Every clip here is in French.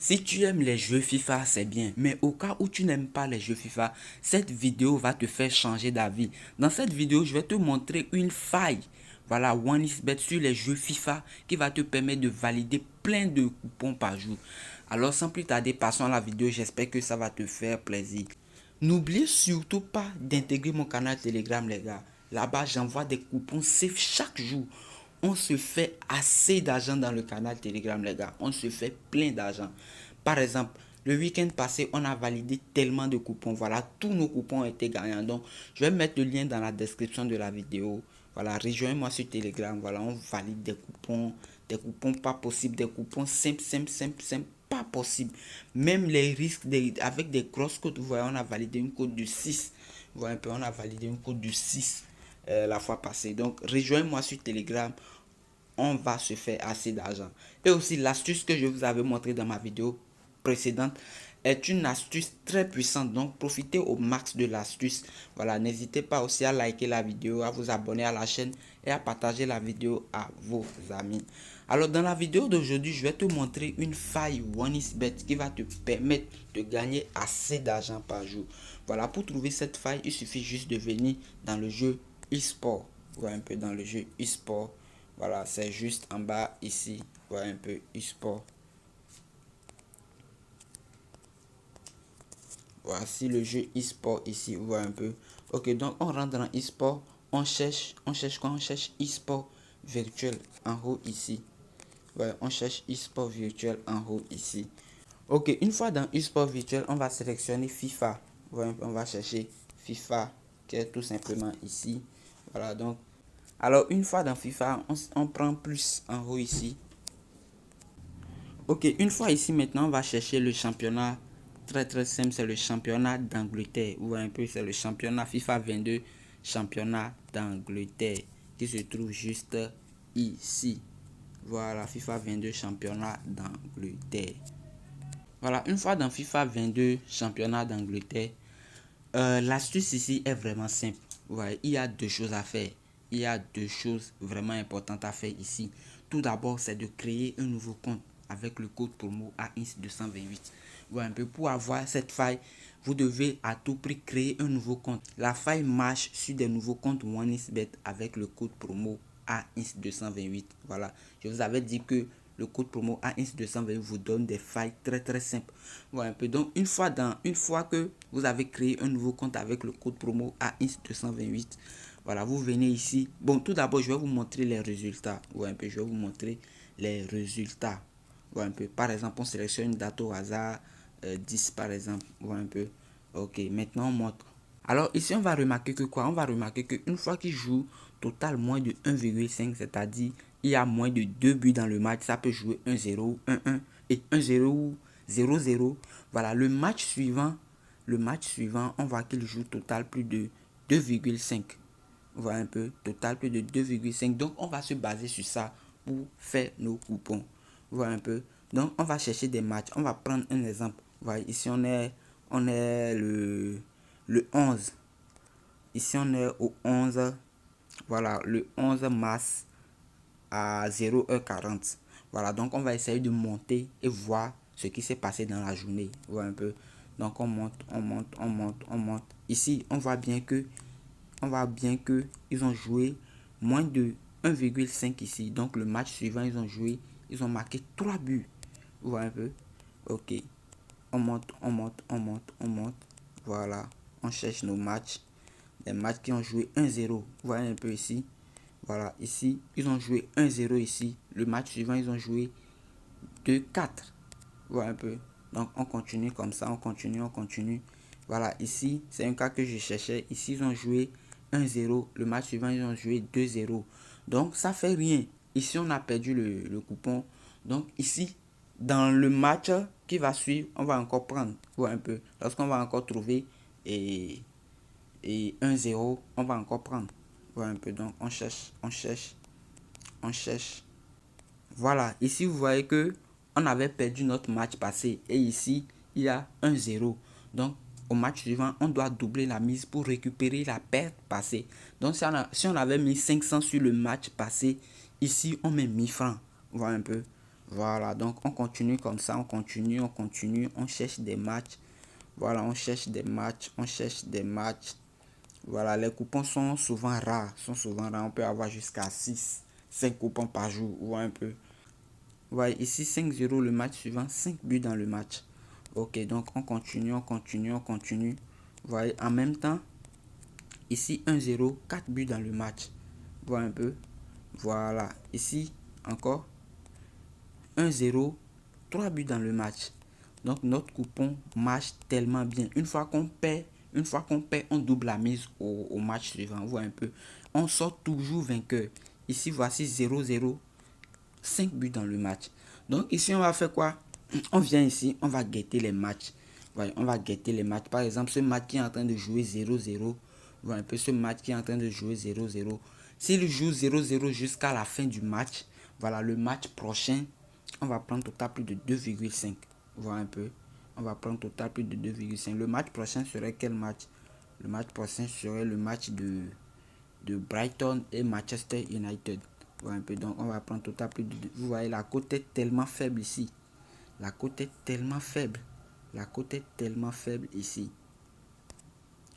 Si tu aimes les jeux FIFA, c'est bien. Mais au cas où tu n'aimes pas les jeux FIFA, cette vidéo va te faire changer d'avis. Dans cette vidéo, je vais te montrer une faille. Voilà, OneXBet sur les jeux FIFA qui va te permettre de valider plein de coupons par jour. Alors sans plus tarder, passons à la vidéo. J'espère que ça va te faire plaisir. N'oubliez surtout pas d'intégrer mon canal Telegram, les gars. Là-bas, j'envoie des coupons safe chaque jour. On se fait assez d'argent dans le canal Telegram, les gars. On se fait plein d'argent. Par exemple, le week-end passé, on a validé tellement de coupons. Voilà, tous nos coupons ont été gagnants. Donc, je vais mettre le lien dans la description de la vidéo. Voilà, rejoignez-moi sur Telegram. Voilà, on valide des coupons pas possibles, des coupons simples, pas possible. Même les risques avec des grosses codes, vous voyez, on a validé une code de 6. Vous voyez un peu, on a validé une code de 6 la fois passée. Donc, rejoignez-moi sur Telegram. On va se faire assez d'argent. Et aussi, l'astuce que je vous avais montré dans ma vidéo précédente est une astuce très puissante. Donc, profitez au max de l'astuce. Voilà, n'hésitez pas aussi à liker la vidéo, à vous abonner à la chaîne et à partager la vidéo à vos amis. Alors, dans la vidéo d'aujourd'hui, je vais te montrer une faille OneXBet qui va te permettre de gagner assez d'argent par jour. Voilà, pour trouver cette faille, il suffit juste de venir dans le jeu eSport. Voilà, un peu dans le jeu eSport. Voilà, c'est juste en bas ici. Voilà un peu eSport. Voici le jeu eSport ici. Vous voyez un peu. Ok, donc on rentre dans eSport. On cherche quoi? On cherche eSport virtuel en haut ici. Voilà, on cherche eSport virtuel en haut ici. Ok, une fois dans eSport virtuel, on va sélectionner FIFA. Voilà, on va chercher FIFA qui est tout simplement ici. Voilà, donc. Alors, une fois dans FIFA, on prend plus en haut ici. Ok, une fois ici maintenant, on va chercher le championnat. Très simple, c'est le championnat d'Angleterre. Ou un peu, c'est le championnat FIFA 22, championnat d'Angleterre, qui se trouve juste ici. Voilà, FIFA 22, championnat d'Angleterre. Voilà, une fois dans FIFA 22, championnat d'Angleterre, l'astuce ici est vraiment simple. Ouais, il y a deux choses à faire. Il y a deux choses vraiment importantes à faire ici. Tout d'abord, c'est de créer un nouveau compte avec le code promo AINS228. Ouais, un peu pour avoir cette faille, vous devez à tout prix créer un nouveau compte. La faille marche sur des nouveaux comptes OneXBet avec le code promo AINS228. Voilà, je vous avais dit que le code promo AINS228 vous donne des failles très simples. Voilà un peu. Donc une fois que vous avez créé un nouveau compte avec le code promo AINS228, voilà, vous venez ici. Bon, tout d'abord, je vais vous montrer les résultats. Ouais, un peu, je vais vous montrer les résultats. Ouais, un peu. Par exemple, on sélectionne une date au hasard, 10 par exemple. Ouais, un peu. Ok, maintenant on montre. Alors ici, on va remarquer que quoi? On va remarquer qu'une fois qu'il joue total moins de 1,5, c'est-à-dire il y a moins de 2 buts dans le match, ça peut jouer 1-0, 1-1 et 1-0 ou 0-0. Voilà, le match suivant, on voit qu'il joue total plus de 2,5. Voilà un peu, total plus de 2,5. Donc, on va se baser sur ça pour faire nos coupons. Voilà un peu. Donc, on va chercher des matchs. On va prendre un exemple. Voilà, ici, on est le 11. Ici, on est au 11. Voilà, le 11 mars à 0h40. Voilà, donc on va essayer de monter et voir ce qui s'est passé dans la journée. Voilà un peu. Donc, on monte. Ici, on voit bien que ils ont joué moins de 1,5 ici. Donc, le match suivant, ils ont marqué 3 buts. Vous voyez un peu. Ok. On monte. Voilà. On cherche nos matchs. Les matchs qui ont joué 1-0. Vous voyez un peu ici. Voilà. Ici, ils ont joué 1-0 ici. Le match suivant, ils ont joué 2-4. Vous voyez un peu. Donc, on continue comme ça. On continue. Voilà. Ici, c'est un cas que je cherchais. Ici, ils ont joué 1-0. Le match suivant, ils ont joué 2-0. Donc, ça fait rien. Ici, on a perdu le coupon. Donc, ici, dans le match qui va suivre, on va encore prendre. Ouais, un peu. Lorsqu'on va encore trouver et 1-0, on va encore prendre. Ouais, un peu. Donc, on cherche. Voilà. Ici, vous voyez que on avait perdu notre match passé. Et ici, il y a 1-0. Donc, au match suivant, on doit doubler la mise pour récupérer la perte passée. Donc, si on avait mis 500 sur le match passé, ici, on met 1000 francs. Voilà un peu. Voilà, donc on continue comme ça, on continue, on cherche des matchs. Voilà, on cherche des matchs, on cherche des matchs. Voilà, les coupons sont souvent rares, On peut avoir jusqu'à 6, 5 coupons par jour, ou un peu. Voilà, ici 5-0 le match suivant, 5 buts dans le match. Ok, donc on continue, on continue, on continue. Voilà, en même temps, ici 1-0, 4 buts dans le match. Voilà un peu. Voilà, ici encore 1-0, 3 buts dans le match. Donc notre coupon marche tellement bien. Une fois qu'on perd, on double la mise au match suivant. Vous voyez un peu. On sort toujours vainqueur. Ici, voici 0-0, 5 buts dans le match. Donc ici, on va faire quoi? On vient ici, on va guetter les matchs. Voyez, on va guetter les matchs. Par exemple, ce match qui est en train de jouer 0-0. Voilà un peu ce match qui est en train de jouer 0-0. S'il joue 0-0 jusqu'à la fin du match, voilà le match prochain, on va prendre total plus de 2,5. Voilà un peu. On va prendre total plus de 2,5. Le match prochain serait quel match? Le match prochain serait le match de Brighton et Manchester United. Voilà un peu. Donc on va prendre total plus de 2. Vous voyez, la cote est tellement faible ici. La cote est tellement faible. La cote est tellement faible ici.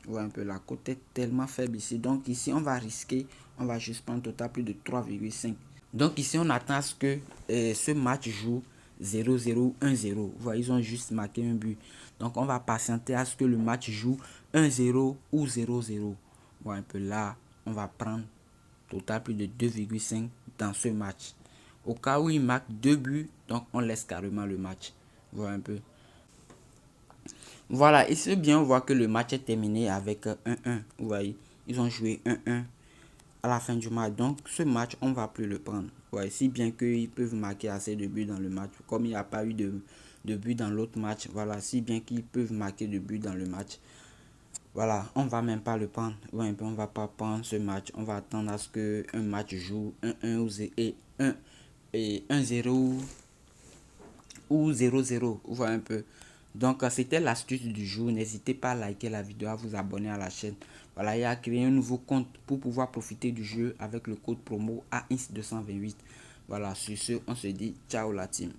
Ouais, un peu, la cote est tellement faible ici. Donc ici, on va risquer. On va juste prendre total plus de 3,5. Donc ici, on attend à ce que ce match joue 0-0, 1-0. Vous voyez, ils ont juste marqué un but. Donc on va patienter à ce que le match joue 1-0 ou 0-0. Ouais, un peu là, on va prendre total plus de 2,5 dans ce match. Au cas où il marque 2 buts, donc on laisse carrément le match. Voilà un peu. Voilà, ici bien on voit que le match est terminé avec 1-1. Vous voyez, ils ont joué 1-1 à la fin du match. Donc ce match, on va plus le prendre. Ouais, si bien qu'ils peuvent marquer assez de buts dans le match. Comme il n'y a pas eu de but dans l'autre match. Voilà, si bien qu'ils peuvent marquer de buts dans le match. Voilà, on va même pas le prendre. Ouais, on va pas prendre ce match. On va attendre à ce que un match joue 1-1 et 1-0 ou 0-0. Vous voyez un peu. Donc, c'était l'astuce du jour. N'hésitez pas à liker la vidéo, à vous abonner à la chaîne. Voilà, et à créer un nouveau compte pour pouvoir profiter du jeu avec le code promo AINS228. Voilà, sur ce, on se dit ciao la team.